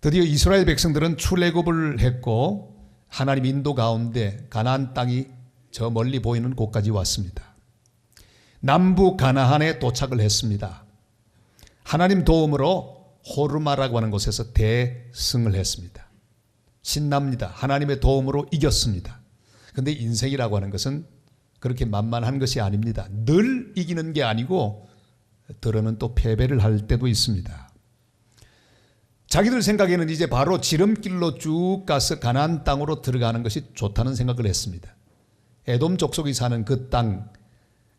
드디어 이스라엘 백성들은 출애굽을 했고 하나님 인도 가운데 가나안 땅이 저 멀리 보이는 곳까지 왔습니다. 남부 가나안에 도착을 했습니다. 하나님 도움으로 호르마라고 하는 곳에서 대승을 했습니다. 신납니다. 하나님의 도움으로 이겼습니다. 그런데 인생이라고 하는 것은 그렇게 만만한 것이 아닙니다. 늘 이기는 게 아니고 때로는 또 패배를 할 때도 있습니다. 자기들 생각에는 이제 바로 지름길로 쭉 가서 가나안 땅으로 들어가는 것이 좋다는 생각을 했습니다. 에돔 족속이 사는 그 땅,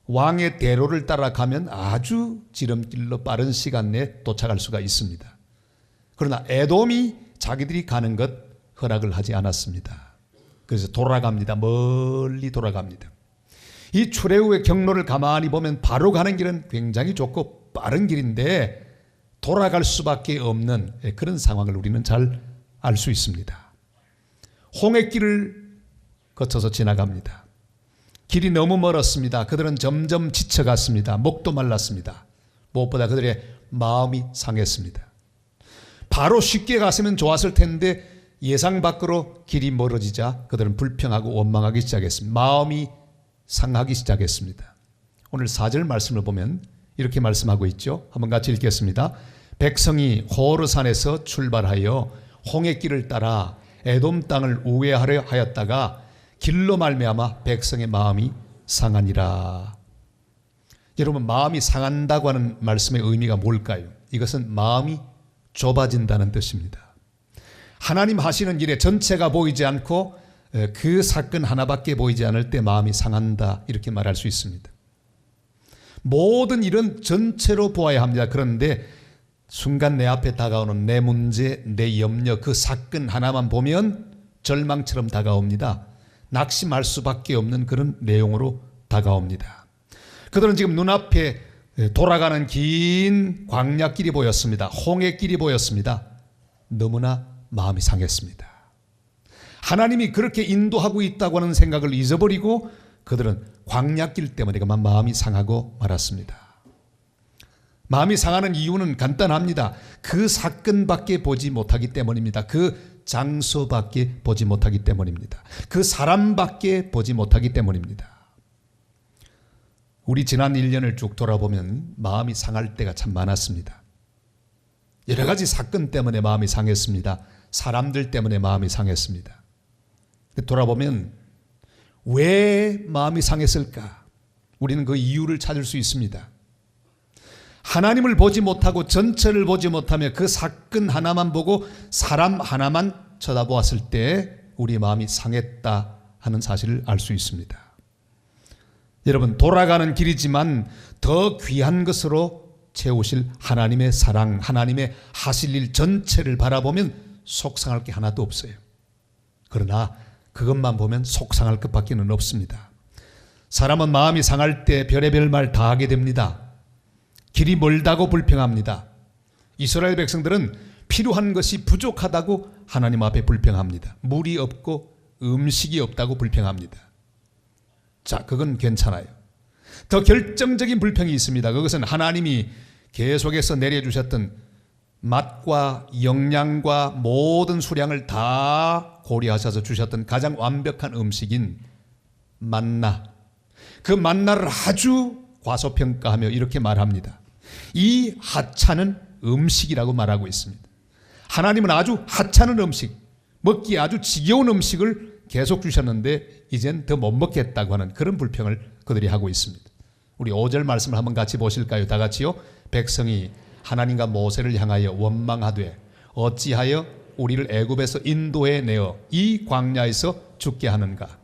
왕의 대로를 따라가면 아주 지름길로 빠른 시간 내에 도착할 수가 있습니다. 그러나 에돔이 자기들이 가는 것 허락을 하지 않았습니다. 그래서 돌아갑니다. 멀리 돌아갑니다. 이 출애굽의 경로를 가만히 보면 바로 가는 길은 굉장히 좁고 빠른 길인데 돌아갈 수밖에 없는 그런 상황을 우리는 잘 알 수 있습니다. 홍해길을 거쳐서 지나갑니다. 길이 너무 멀었습니다. 그들은 점점 지쳐갔습니다. 목도 말랐습니다. 무엇보다 그들의 마음이 상했습니다. 바로 쉽게 갔으면 좋았을 텐데 예상 밖으로 길이 멀어지자 그들은 불평하고 원망하기 시작했습니다. 마음이 상하기 시작했습니다. 오늘 4절 말씀을 보면 이렇게 말씀하고 있죠. 한번 같이 읽겠습니다. 백성이 호르산에서 출발하여 홍해길을 따라 에돔 땅을 우회하려 하였다가 길로 말미암아 백성의 마음이 상하니라. 여러분, 마음이 상한다고 하는 말씀의 의미가 뭘까요? 이것은 마음이 좁아진다는 뜻입니다. 하나님 하시는 일의 전체가 보이지 않고 그 사건 하나밖에 보이지 않을 때 마음이 상한다, 이렇게 말할 수 있습니다. 모든 일은 전체로 보아야 합니다. 그런데 순간 내 앞에 다가오는 내 문제, 내 염려, 그 사건 하나만 보면 절망처럼 다가옵니다. 낙심할 수밖에 없는 그런 내용으로 다가옵니다. 그들은 지금 눈앞에 돌아가는 긴 광야길이 보였습니다. 홍해길이 보였습니다. 너무나 마음이 상했습니다. 하나님이 그렇게 인도하고 있다고 하는 생각을 잊어버리고 그들은 광야길 때문에 그만 마음이 상하고 말았습니다. 마음이 상하는 이유는 간단합니다. 그 사건밖에 보지 못하기 때문입니다. 그 장소밖에 보지 못하기 때문입니다. 그 사람밖에 보지 못하기 때문입니다. 우리 지난 1년을 쭉 돌아보면 마음이 상할 때가 참 많았습니다. 여러 가지 사건 때문에 마음이 상했습니다. 사람들 때문에 마음이 상했습니다. 돌아보면 왜 마음이 상했을까? 우리는 그 이유를 찾을 수 있습니다. 하나님을 보지 못하고 전체를 보지 못하며 그 사건 하나만 보고 사람 하나만 쳐다보았을 때 우리 마음이 상했다 하는 사실을 알 수 있습니다. 여러분, 돌아가는 길이지만 더 귀한 것으로 채우실 하나님의 사랑, 하나님의 하실 일 전체를 바라보면 속상할 게 하나도 없어요. 그러나 그것만 보면 속상할 것밖에는 없습니다. 사람은 마음이 상할 때 별의별 말 다 하게 됩니다. 길이 멀다고 불평합니다. 이스라엘 백성들은 필요한 것이 부족하다고 하나님 앞에 불평합니다. 물이 없고 음식이 없다고 불평합니다. 자, 그건 괜찮아요. 더 결정적인 불평이 있습니다. 그것은 하나님이 계속해서 내려주셨던 맛과 영양과 모든 수량을 다 고려하셔서 주셨던 가장 완벽한 음식인 만나. 그 만나를 아주 과소평가하며 이렇게 말합니다. 이 하찮은 음식이라고 말하고 있습니다. 하나님은 아주 하찮은 음식, 먹기 아주 지겨운 음식을 계속 주셨는데 이젠 더 못 먹겠다고 하는 그런 불평을 그들이 하고 있습니다. 우리 5절 말씀을 한번 같이 보실까요? 다 같이요. 백성이 하나님과 모세를 향하여 원망하되 어찌하여 우리를 애굽에서 인도해 내어 이 광야에서 죽게 하는가?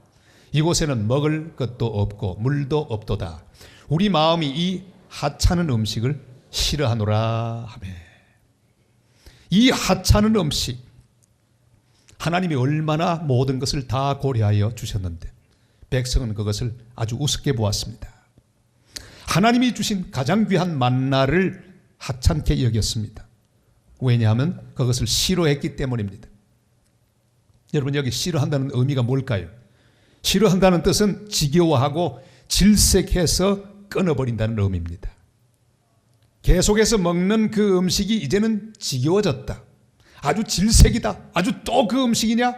이곳에는 먹을 것도 없고 물도 없도다. 우리 마음이 이 하찮은 음식을 싫어하노라 하매. 이 하찮은 음식, 하나님이 얼마나 모든 것을 다 고려하여 주셨는데 백성은 그것을 아주 우습게 보았습니다. 하나님이 주신 가장 귀한 만나를 하찮게 여겼습니다. 왜냐하면 그것을 싫어했기 때문입니다. 여러분, 여기 싫어한다는 의미가 뭘까요? 싫어한다는 뜻은 지겨워하고 질색해서 끊어버린다는 의미입니다. 계속해서 먹는 그 음식이 이제는 지겨워졌다. 아주 질색이다. 아주 또 그 음식이냐?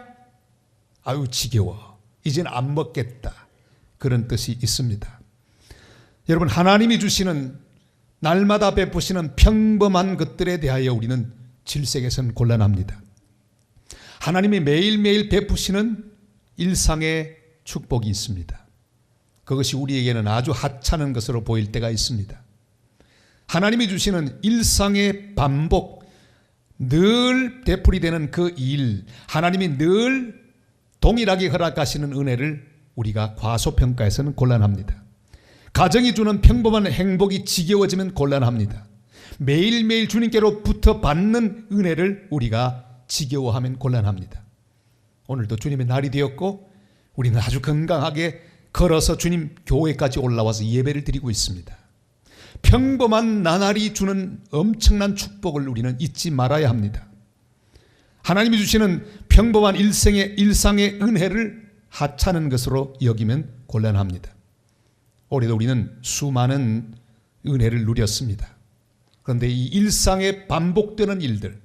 아유 지겨워. 이젠 안 먹겠다. 그런 뜻이 있습니다. 여러분, 하나님이 주시는 날마다 베푸시는 평범한 것들에 대하여 우리는 질색에서는 곤란합니다. 하나님이 매일매일 베푸시는 일상의 축복이 있습니다. 그것이 우리에게는 아주 하찮은 것으로 보일 때가 있습니다. 하나님이 주시는 일상의 반복, 늘 되풀이되는 그 일, 하나님이 늘 동일하게 허락하시는 은혜를 우리가 과소평가해서는 곤란합니다. 가정이 주는 평범한 행복이 지겨워지면 곤란합니다. 매일매일 주님께로부터 받는 은혜를 우리가 지겨워하면 곤란합니다. 오늘도 주님의 날이 되었고 우리는 아주 건강하게 걸어서 주님 교회까지 올라와서 예배를 드리고 있습니다. 평범한 나날이 주는 엄청난 축복을 우리는 잊지 말아야 합니다. 하나님이 주시는 평범한 일상의 은혜를 하찮은 것으로 여기면 곤란합니다. 올해도 우리는 수많은 은혜를 누렸습니다. 그런데 이 일상에 반복되는 일들,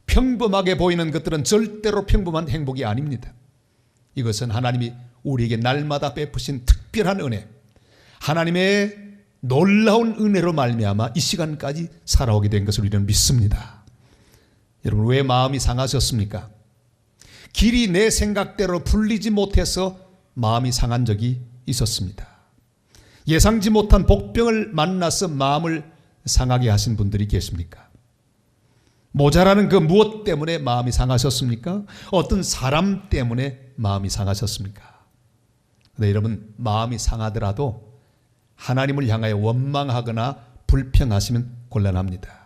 평범하게 보이는 것들은 절대로 평범한 행복이 아닙니다. 이것은 하나님이 우리에게 날마다 베푸신 특별한 은혜, 하나님의 놀라운 은혜로 말미암아 이 시간까지 살아오게 된 것을 우리는 믿습니다. 여러분, 왜 마음이 상하셨습니까? 길이 내 생각대로 풀리지 못해서 마음이 상한 적이 있었습니다. 예상치 못한 복병을 만나서 마음을 상하게 하신 분들이 계십니까? 모자라는 그 무엇 때문에 마음이 상하셨습니까? 어떤 사람 때문에 마음이 상하셨습니까? 네, 여러분, 마음이 상하더라도 하나님을 향하여 원망하거나 불평하시면 곤란합니다.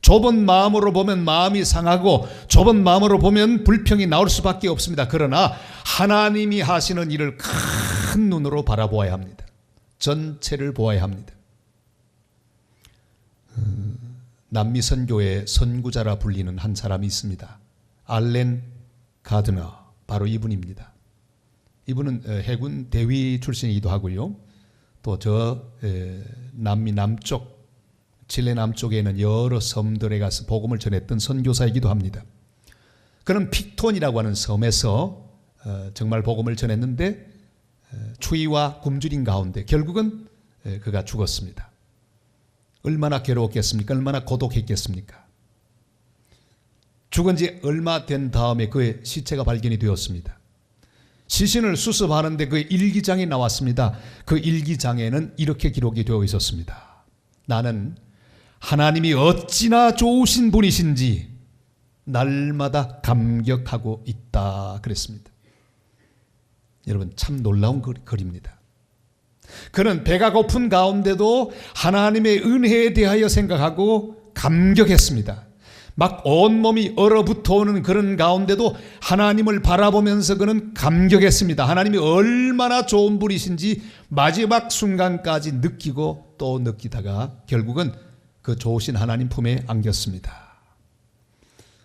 좁은 마음으로 보면 마음이 상하고 좁은 마음으로 보면 불평이 나올 수밖에 없습니다. 그러나 하나님이 하시는 일을 큰 눈으로 바라보아야 합니다. 전체를 보아야 합니다. 남미 선교의 선구자라 불리는 한 사람이 있습니다. 알렌 가드너, 바로 이분입니다. 이분은 해군 대위 출신이기도 하고요. 또 남미 남쪽, 칠레 남쪽에 있는 여러 섬들에 가서 복음을 전했던 선교사이기도 합니다. 그는 픽톤이라고 하는 섬에서 정말 복음을 전했는데 추위와 굶주림 가운데 결국은 그가 죽었습니다. 얼마나 괴로웠겠습니까? 얼마나 고독했겠습니까? 죽은 지 얼마 된 다음에 그의 시체가 발견이 되었습니다. 시신을 수습하는데 그의 일기장이 나왔습니다. 그 일기장에는 이렇게 기록이 되어 있었습니다. 나는 하나님이 어찌나 좋으신 분이신지 날마다 감격하고 있다 그랬습니다. 여러분, 참 놀라운 글입니다. 그는 배가 고픈 가운데도 하나님의 은혜에 대하여 생각하고 감격했습니다. 막 온몸이 얼어붙어 오는 그런 가운데도 하나님을 바라보면서 그는 감격했습니다. 하나님이 얼마나 좋은 분이신지 마지막 순간까지 느끼고 또 느끼다가 결국은 그 좋으신 하나님 품에 안겼습니다.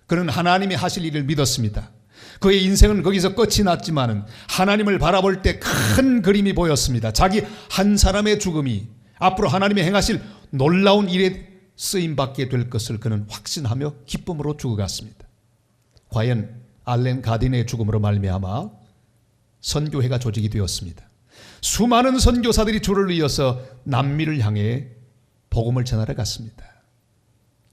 그는 하나님이 하실 일을 믿었습니다. 그의 인생은 거기서 끝이 났지만은 하나님을 바라볼 때 큰 그림이 보였습니다. 자기 한 사람의 죽음이 앞으로 하나님이 행하실 놀라운 일에 쓰임받게 될 것을 그는 확신하며 기쁨으로 죽어갔습니다. 과연 알렌 가디네의 죽음으로 말미암아 선교회가 조직이 되었습니다. 수많은 선교사들이 줄을 이어서 남미를 향해 복음을 전하러 갔습니다.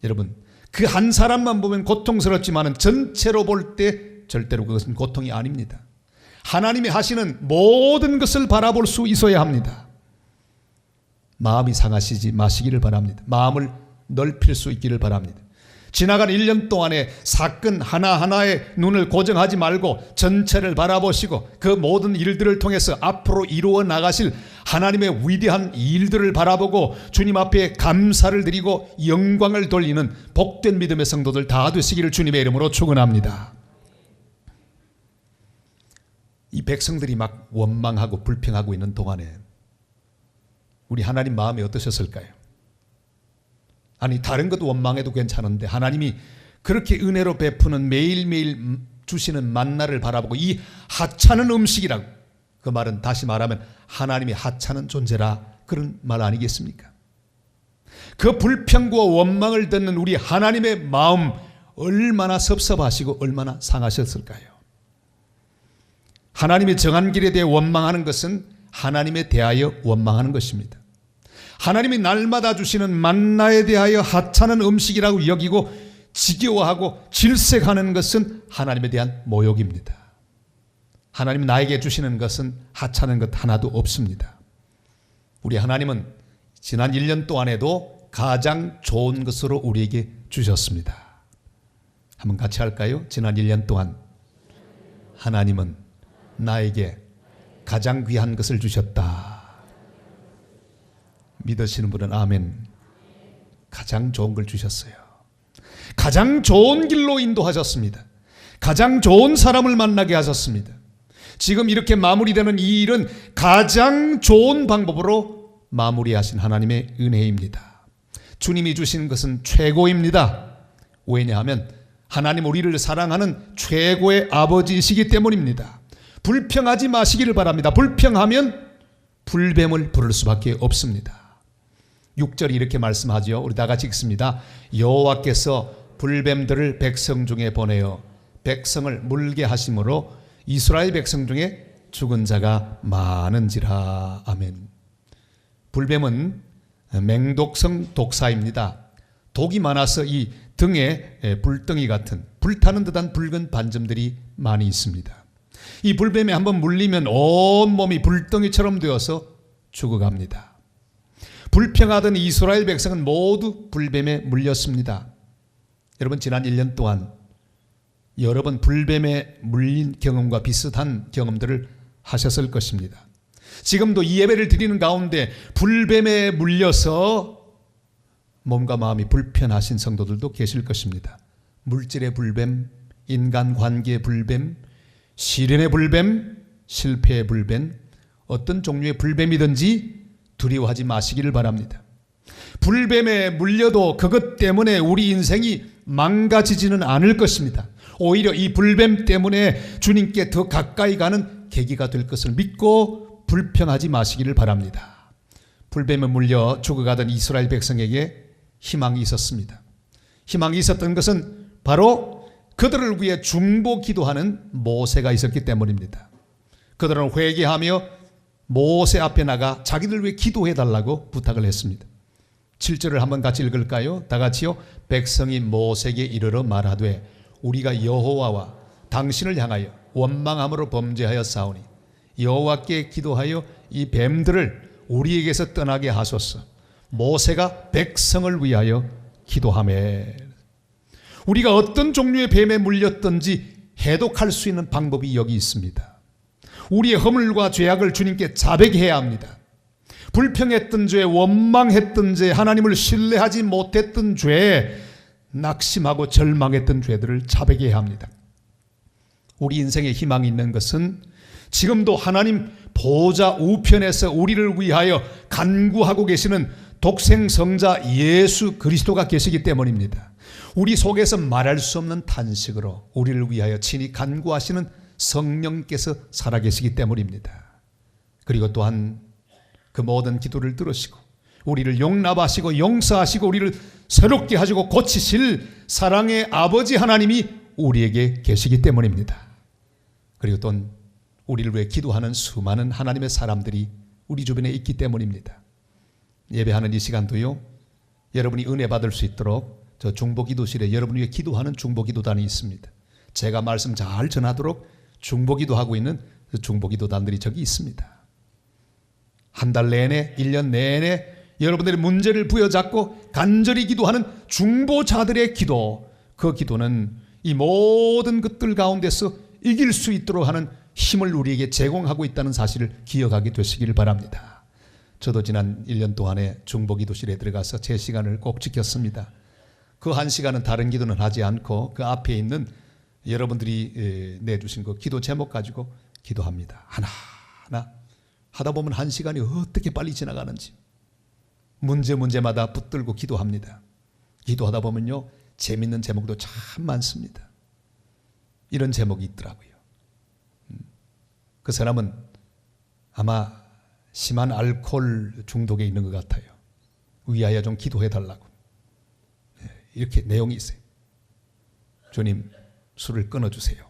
여러분, 그 한 사람만 보면 고통스럽지만 전체로 볼 때 절대로 그것은 고통이 아닙니다. 하나님이 하시는 모든 것을 바라볼 수 있어야 합니다. 마음이 상하시지 마시기를 바랍니다. 마음을 넓힐 수 있기를 바랍니다. 지나간 1년 동안의 사건 하나하나에 눈을 고정하지 말고 전체를 바라보시고 그 모든 일들을 통해서 앞으로 이루어 나가실 하나님의 위대한 일들을 바라보고 주님 앞에 감사를 드리고 영광을 돌리는 복된 믿음의 성도들 다 되시기를 주님의 이름으로 축원합니다. 이 백성들이 막 원망하고 불평하고 있는 동안에 우리 하나님 마음이 어떠셨을까요? 아니, 다른 것도 원망해도 괜찮은데 하나님이 그렇게 은혜로 베푸는 매일매일 주시는 만나를 바라보고 이 하찮은 음식이라고, 그 말은 다시 말하면 하나님이 하찮은 존재라, 그런 말 아니겠습니까? 그 불평과 원망을 듣는 우리 하나님의 마음 얼마나 섭섭하시고 얼마나 상하셨을까요? 하나님의 정한 길에 대해 원망하는 것은 하나님에 대하여 원망하는 것입니다. 하나님이 날마다 주시는 만나에 대하여 하찮은 음식이라고 여기고 지겨워하고 질색하는 것은 하나님에 대한 모욕입니다. 하나님이 나에게 주시는 것은 하찮은 것 하나도 없습니다. 우리 하나님은 지난 1년 동안에도 가장 좋은 것으로 우리에게 주셨습니다. 한번 같이 할까요? 지난 1년 동안 하나님은 나에게 가장 귀한 것을 주셨다. 믿으시는 분은 아멘. 가장 좋은 걸 주셨어요. 가장 좋은 길로 인도하셨습니다. 가장 좋은 사람을 만나게 하셨습니다. 지금 이렇게 마무리되는 이 일은 가장 좋은 방법으로 마무리하신 하나님의 은혜입니다. 주님이 주신 것은 최고입니다. 왜냐하면 하나님 우리를 사랑하는 최고의 아버지이시기 때문입니다. 불평하지 마시기를 바랍니다. 불평하면 불뱀을 부를 수밖에 없습니다. 6절이 이렇게 말씀하죠. 우리 다 같이 읽습니다. 여호와께서 불뱀들을 백성 중에 보내어 백성을 물게 하심으로 이스라엘 백성 중에 죽은 자가 많은지라. 아멘. 불뱀은 맹독성 독사입니다. 독이 많아서 이 등에 불덩이 같은 불타는 듯한 붉은 반점들이 많이 있습니다. 이 불뱀에 한번 물리면 온몸이 불덩이처럼 되어서 죽어갑니다. 불평하던 이스라엘 백성은 모두 불뱀에 물렸습니다. 여러분 지난 1년 동안 여러 번 불뱀에 물린 경험과 비슷한 경험들을 하셨을 것입니다. 지금도 이 예배를 드리는 가운데 불뱀에 물려서 몸과 마음이 불편하신 성도들도 계실 것입니다. 물질의 불뱀, 인간관계의 불뱀, 시련의 불뱀, 실패의 불뱀, 어떤 종류의 불뱀이든지 두려워하지 마시기를 바랍니다. 불뱀에 물려도 그것 때문에 우리 인생이 망가지지는 않을 것입니다. 오히려 이 불뱀 때문에 주님께 더 가까이 가는 계기가 될 것을 믿고 불평하지 마시기를 바랍니다. 불뱀에 물려 죽어가던 이스라엘 백성에게 희망이 있었습니다. 희망이 있었던 것은 바로 그들을 위해 중보 기도하는 모세가 있었기 때문입니다. 그들은 회개하며 모세 앞에 나가 자기들 위해 기도해달라고 부탁을 했습니다. 7절을 한번 같이 읽을까요? 다 같이요. 백성이 모세에게 이르러 말하되 우리가 여호와와 당신을 향하여 원망함으로 범죄하여 싸우니 여호와께 기도하여 이 뱀들을 우리에게서 떠나게 하소서. 모세가 백성을 위하여 기도하매. 우리가 어떤 종류의 뱀에 물렸든지 해독할 수 있는 방법이 여기 있습니다. 우리의 허물과 죄악을 주님께 자백해야 합니다. 불평했던 죄, 원망했던 죄, 하나님을 신뢰하지 못했던 죄, 낙심하고 절망했던 죄들을 자백해야 합니다. 우리 인생에 희망이 있는 것은 지금도 하나님 보좌 우편에서 우리를 위하여 간구하고 계시는 독생성자 예수 그리스도가 계시기 때문입니다. 우리 속에서 말할 수 없는 탄식으로 우리를 위하여 친히 간구하시는 성령께서 살아계시기 때문입니다. 그리고 또한 그 모든 기도를 들으시고 우리를 용납하시고 용서하시고 우리를 새롭게 하시고 고치실 사랑의 아버지 하나님이 우리에게 계시기 때문입니다. 그리고 또 우리를 위해 기도하는 수많은 하나님의 사람들이 우리 주변에 있기 때문입니다. 예배하는 이 시간도요, 여러분이 은혜 받을 수 있도록 저 중보기도실에 여러분 위해 기도하는 중보기도단이 있습니다. 제가 말씀 잘 전하도록 중보기도하고 있는 중보기도단들이 저기 있습니다. 한 달 내내, 1년 내내 여러분들의 문제를 부여잡고 간절히 기도하는 중보자들의 기도, 그 기도는 이 모든 것들 가운데서 이길 수 있도록 하는 힘을 우리에게 제공하고 있다는 사실을 기억하게 되시기를 바랍니다. 저도 지난 1년 동안에 중보기도실에 들어가서 제 시간을 꼭 지켰습니다. 그 한 시간은 다른 기도는 하지 않고 그 앞에 있는 여러분들이 내주신 그 기도 제목 가지고 기도합니다. 하나하나 하다 보면 한 시간이 어떻게 빨리 지나가는지 문제마다 붙들고 기도합니다. 기도하다 보면요, 재밌는 제목도 참 많습니다. 이런 제목이 있더라고요. 그 사람은 아마 심한 알코올 중독에 있는 것 같아요. 위하여 좀 기도해 달라고. 이렇게 내용이 있어요. 주님 술을 끊어주세요.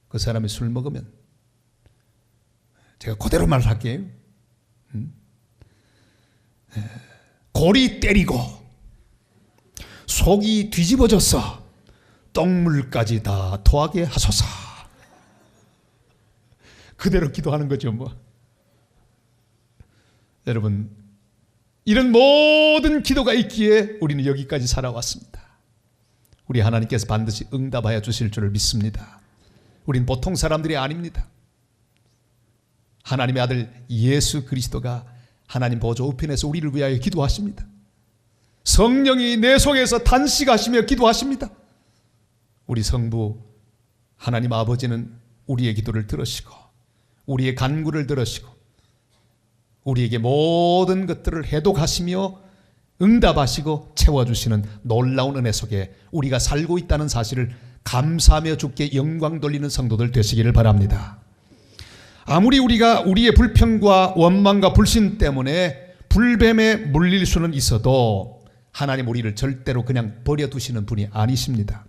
그 사람이 술 먹으면 제가 그대로 말할게요. 골이 때리고 속이 뒤집어져서 똥물까지 다 토하게 하소서. 그대로 기도하는 거죠 뭐. 여러분, 이런 모든 기도가 있기에 우리는 여기까지 살아왔습니다. 우리 하나님께서 반드시 응답하여 주실 줄을 믿습니다. 우린 보통 사람들이 아닙니다. 하나님의 아들 예수 그리스도가 하나님 보좌 우편에서 우리를 위하여 기도하십니다. 성령이 내 속에서 탄식하시며 기도하십니다. 우리 성부 하나님 아버지는 우리의 기도를 들으시고 우리의 간구를 들으시고 우리에게 모든 것들을 해독하시며 응답하시고 채워주시는 놀라운 은혜 속에 우리가 살고 있다는 사실을 감사하며 주께 영광 돌리는 성도들 되시기를 바랍니다. 아무리 우리가 우리의 불평과 원망과 불신 때문에 불뱀에 물릴 수는 있어도 하나님 우리를 절대로 그냥 버려두시는 분이 아니십니다.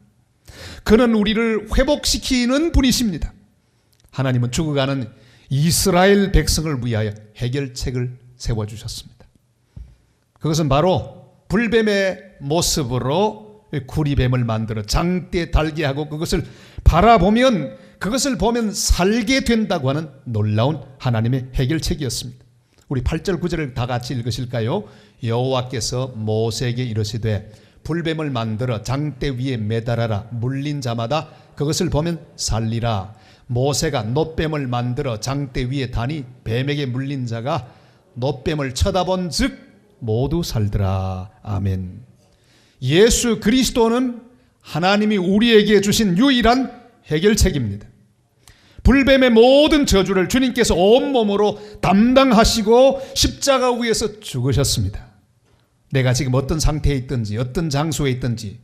그는 우리를 회복시키는 분이십니다. 하나님은 죽어가는 이스라엘 백성을 위하여 해결책을 세워주셨습니다. 그것은 바로 불뱀의 모습으로 구리뱀을 만들어 장대에 달게 하고 그것을 보면 살게 된다고 하는 놀라운 하나님의 해결책이었습니다. 우리 8절 9절을 다 같이 읽으실까요? 여호와께서 모세에게 이르시되 불뱀을 만들어 장대 위에 매달아라. 물린 자마다 그것을 보면 살리라. 모세가 놋뱀을 만들어 장대 위에 다니 뱀에게 물린 자가 놋뱀을 쳐다본 즉 모두 살더라. 아멘. 예수 그리스도는 하나님이 우리에게 주신 유일한 해결책입니다. 불뱀의 모든 저주를 주님께서 온몸으로 담당하시고 십자가 위에서 죽으셨습니다. 내가 지금 어떤 상태에 있든지 어떤 장소에 있든지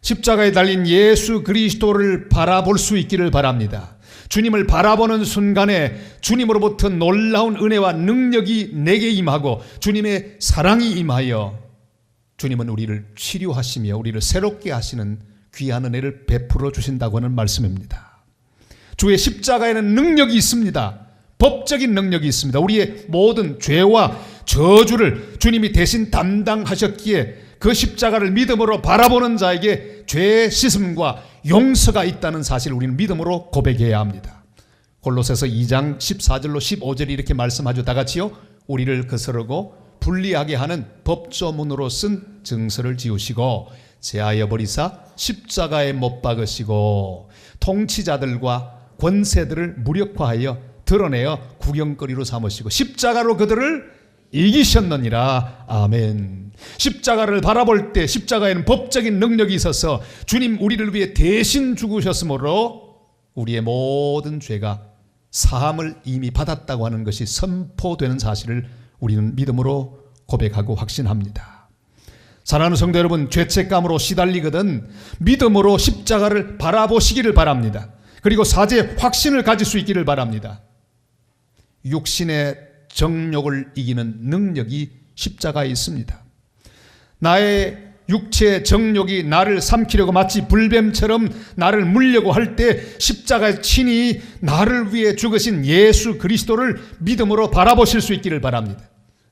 십자가에 달린 예수 그리스도를 바라볼 수 있기를 바랍니다. 주님을 바라보는 순간에 주님으로부터 놀라운 은혜와 능력이 내게 임하고 주님의 사랑이 임하여 주님은 우리를 치료하시며 우리를 새롭게 하시는 귀한 은혜를 베풀어 주신다고 하는 말씀입니다. 주의 십자가에는 능력이 있습니다. 법적인 능력이 있습니다. 우리의 모든 죄와 저주를 주님이 대신 담당하셨기에 그 십자가를 믿음으로 바라보는 자에게 죄의 씻음과 용서가 있다는 사실을 우리는 믿음으로 고백해야 합니다. 골로새서 2장 14절로 15절이 이렇게 말씀하죠. 다 같이요. 우리를 거스르고 불리하게 하는 법조문으로 쓴 증서를 지우시고 제하여 버리사 십자가에 못 박으시고 통치자들과 권세들을 무력화하여 드러내어 구경거리로 삼으시고 십자가로 그들을 이기셨느니라. 아멘. 십자가를 바라볼 때 십자가에는 법적인 능력이 있어서 주님 우리를 위해 대신 죽으셨으므로 우리의 모든 죄가 사함을 이미 받았다고 하는 것이 선포되는 사실을 우리는 믿음으로 고백하고 확신합니다. 사랑하는 성도 여러분, 죄책감으로 시달리거든 믿음으로 십자가를 바라보시기를 바랍니다. 그리고 사죄의 확신을 가질 수 있기를 바랍니다. 육신의 정욕을 이기는 능력이 십자가에 있습니다. 나의 육체 정욕이 나를 삼키려고 마치 불뱀처럼 나를 물려고 할 때 십자가에 친히 나를 위해 죽으신 예수 그리스도를 믿음으로 바라보실 수 있기를 바랍니다.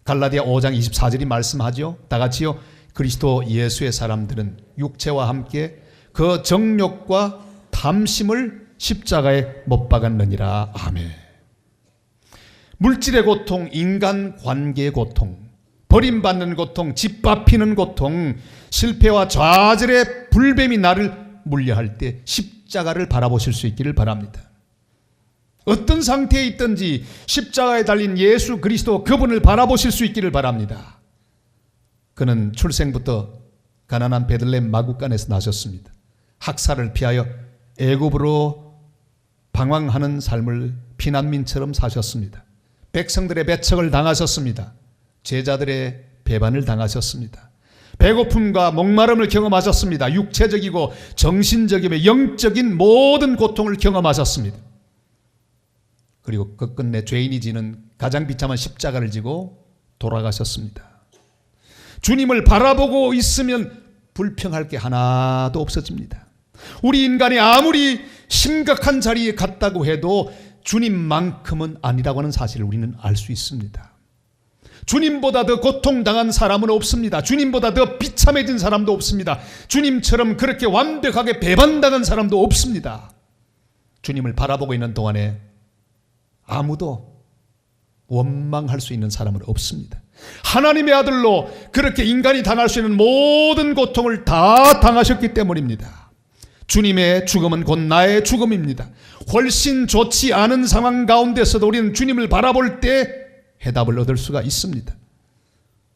갈라디아 5장 24절이 말씀하죠. 다 같이요. 그리스도 예수의 사람들은 육체와 함께 그 정욕과 탐심을 십자가에 못 박았느니라. 아멘. 물질의 고통, 인간 관계의 고통, 버림받는 고통, 짓밟히는 고통, 실패와 좌절의 불뱀이 나를 물려할 때 십자가를 바라보실 수 있기를 바랍니다. 어떤 상태에 있든지 십자가에 달린 예수 그리스도 그분을 바라보실 수 있기를 바랍니다. 그는 출생부터 가난한 베들레헴 마구간에서 나셨습니다. 학살을 피하여 애굽으로 방황하는 삶을 피난민처럼 사셨습니다. 백성들의 배척을 당하셨습니다. 제자들의 배반을 당하셨습니다. 배고픔과 목마름을 경험하셨습니다. 육체적이고 정신적이며 영적인 모든 고통을 경험하셨습니다. 그리고 끝끝내 죄인이 지는 가장 비참한 십자가를 지고 돌아가셨습니다. 주님을 바라보고 있으면 불평할 게 하나도 없어집니다. 우리 인간이 아무리 심각한 자리에 갔다고 해도 주님만큼은 아니라고 하는 사실을 우리는 알 수 있습니다. 주님보다 더 고통당한 사람은 없습니다. 주님보다 더 비참해진 사람도 없습니다. 주님처럼 그렇게 완벽하게 배반당한 사람도 없습니다. 주님을 바라보고 있는 동안에 아무도 원망할 수 있는 사람은 없습니다. 하나님의 아들로 그렇게 인간이 당할 수 있는 모든 고통을 다 당하셨기 때문입니다. 주님의 죽음은 곧 나의 죽음입니다. 훨씬 좋지 않은 상황 가운데서도 우리는 주님을 바라볼 때 해답을 얻을 수가 있습니다.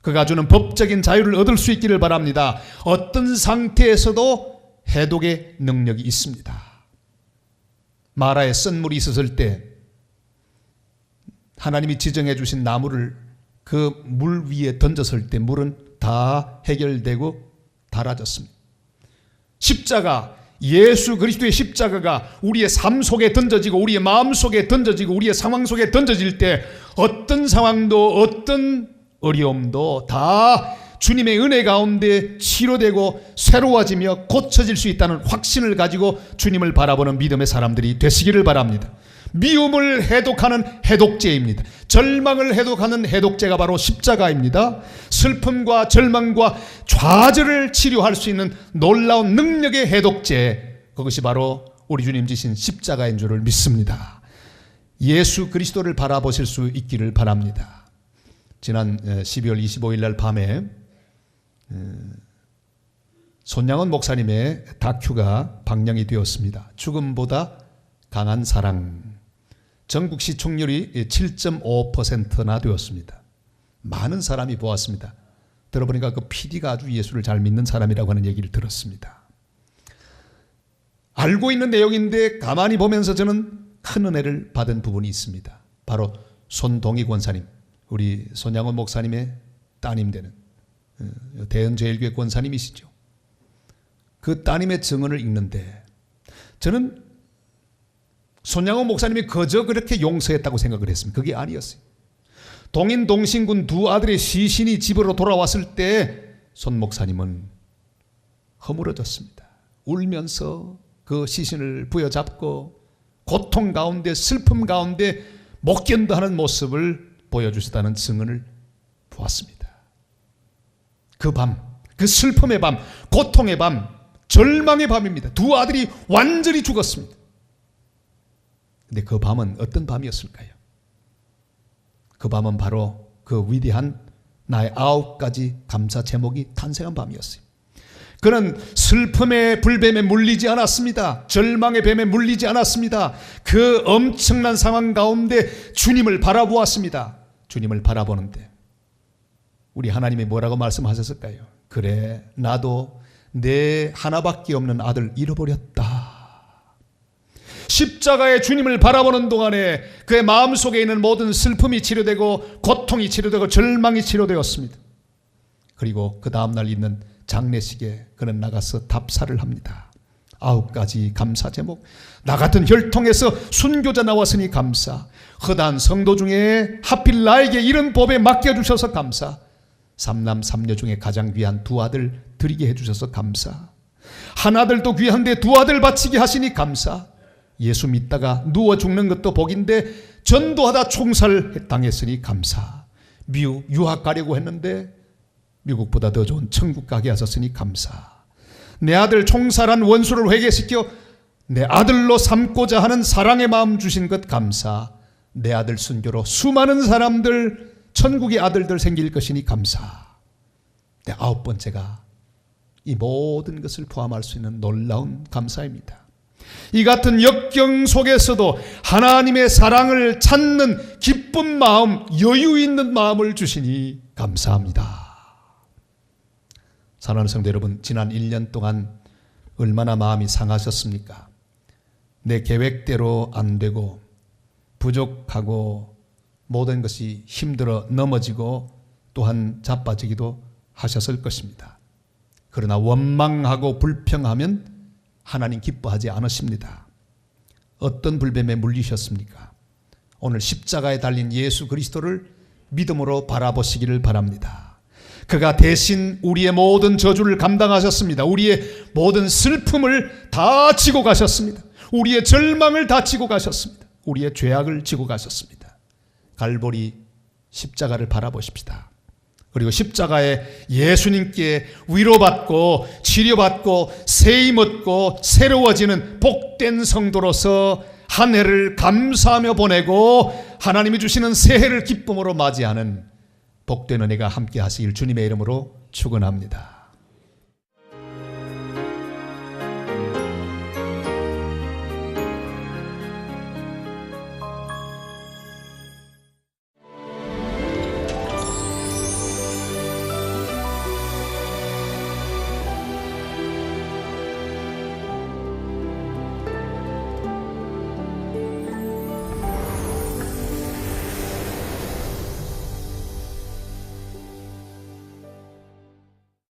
그가 주는 법적인 자유를 얻을 수 있기를 바랍니다. 어떤 상태에서도 해독의 능력이 있습니다. 마라에 쓴물이 있었을 때 하나님이 지정해 주신 나무를 그 물 위에 던졌을 때 물은 다 해결되고 달아졌습니다. 십자가, 예수 그리스도의 십자가가 우리의 삶 속에 던져지고 우리의 마음 속에 던져지고 우리의 상황 속에 던져질 때 어떤 상황도 어떤 어려움도 다 주님의 은혜 가운데 치료되고 새로워지며 고쳐질 수 있다는 확신을 가지고 주님을 바라보는 믿음의 사람들이 되시기를 바랍니다. 미움을 해독하는 해독제입니다. 절망을 해독하는 해독제가 바로 십자가입니다. 슬픔과 절망과 좌절을 치료할 수 있는 놀라운 능력의 해독제, 그것이 바로 우리 주님 지신 십자가인 줄을 믿습니다. 예수 그리스도를 바라보실 수 있기를 바랍니다. 지난 12월 25일 날 밤에 손양원 목사님의 다큐가 방영이 되었습니다. 죽음보다 강한 사랑. 전국 시청률이 7.5%나 되었습니다. 많은 사람이 보았습니다. 들어보니까 그 PD가 아주 예수를 잘 믿는 사람이라고 하는 얘기를 들었습니다. 알고 있는 내용인데 가만히 보면서 저는 큰 은혜를 받은 부분이 있습니다. 바로 손동희 권사님, 우리 손양원 목사님의 따님 되는 대연제일교회 권사님이시죠. 그 따님의 증언을 읽는데 저는 손양원 목사님이 그저 그렇게 용서했다고 생각을 했습니다. 그게 아니었어요. 동인 동신군 두 아들의 시신이 집으로 돌아왔을 때 손 목사님은 허물어졌습니다. 울면서 그 시신을 부여잡고 고통 가운데 슬픔 가운데 못 견뎌하는 모습을 보여주셨다는 증언을 보았습니다. 그 밤, 그 슬픔의 밤, 고통의 밤, 절망의 밤입니다. 두 아들이 완전히 죽었습니다. 근데 그 밤은 어떤 밤이었을까요? 그 밤은 바로 그 위대한 나의 9가지 감사 제목이 탄생한 밤이었어요. 그는 슬픔의 불뱀에 물리지 않았습니다. 절망의 뱀에 물리지 않았습니다. 그 엄청난 상황 가운데 주님을 바라보았습니다. 주님을 바라보는데 우리 하나님이 뭐라고 말씀하셨을까요? 그래, 나도 내 하나밖에 없는 아들 잃어버렸다. 십자가의 주님을 바라보는 동안에 그의 마음속에 있는 모든 슬픔이 치료되고 고통이 치료되고 절망이 치료되었습니다. 그리고 그 다음날 있는 장례식에 그는 나가서 답사를 합니다. 9가지 감사 제목. 나 같은 혈통에서 순교자 나왔으니 감사. 허다한 성도 중에 하필 나에게 이런 법에 맡겨주셔서 감사. 3남 3녀 중에 가장 귀한 두 아들 드리게 해주셔서 감사. 한 아들도 귀한데 두 아들 바치게 하시니 감사. 예수 믿다가 누워 죽는 것도 복인데 전도하다 총살 당했으니 감사. 미국 유학 가려고 했는데 미국보다 더 좋은 천국 가게 하셨으니 감사. 내 아들 총살한 원수를 회개시켜 내 아들로 삼고자 하는 사랑의 마음 주신 것 감사. 내 아들 순교로 수많은 사람들 천국의 아들들 생길 것이니 감사. 9번째가 이 모든 것을 포함할 수 있는 놀라운 감사입니다. 이 같은 역경 속에서도 하나님의 사랑을 찾는 기쁜 마음, 여유 있는 마음을 주시니 감사합니다. 사랑하는 성도 여러분, 지난 1년 동안 얼마나 마음이 상하셨습니까? 내 계획대로 안 되고 부족하고 모든 것이 힘들어 넘어지고 또한 자빠지기도 하셨을 것입니다. 그러나 원망하고 불평하면 하나님 기뻐하지 않으십니다. 어떤 불뱀에 물리셨습니까? 오늘 십자가에 달린 예수 그리스도를 믿음으로 바라보시기를 바랍니다. 그가 대신 우리의 모든 저주를 감당하셨습니다. 우리의 모든 슬픔을 다 지고 가셨습니다. 우리의 절망을 다 지고 가셨습니다. 우리의 죄악을 지고 가셨습니다. 갈보리 십자가를 바라보십시다. 그리고 십자가에 예수님께 위로받고 치료받고 세임 얻고 새로워지는 복된 성도로서 한 해를 감사하며 보내고 하나님이 주시는 새해를 기쁨으로 맞이하는 복된 은혜가 함께 하시길 주님의 이름으로 축원합니다.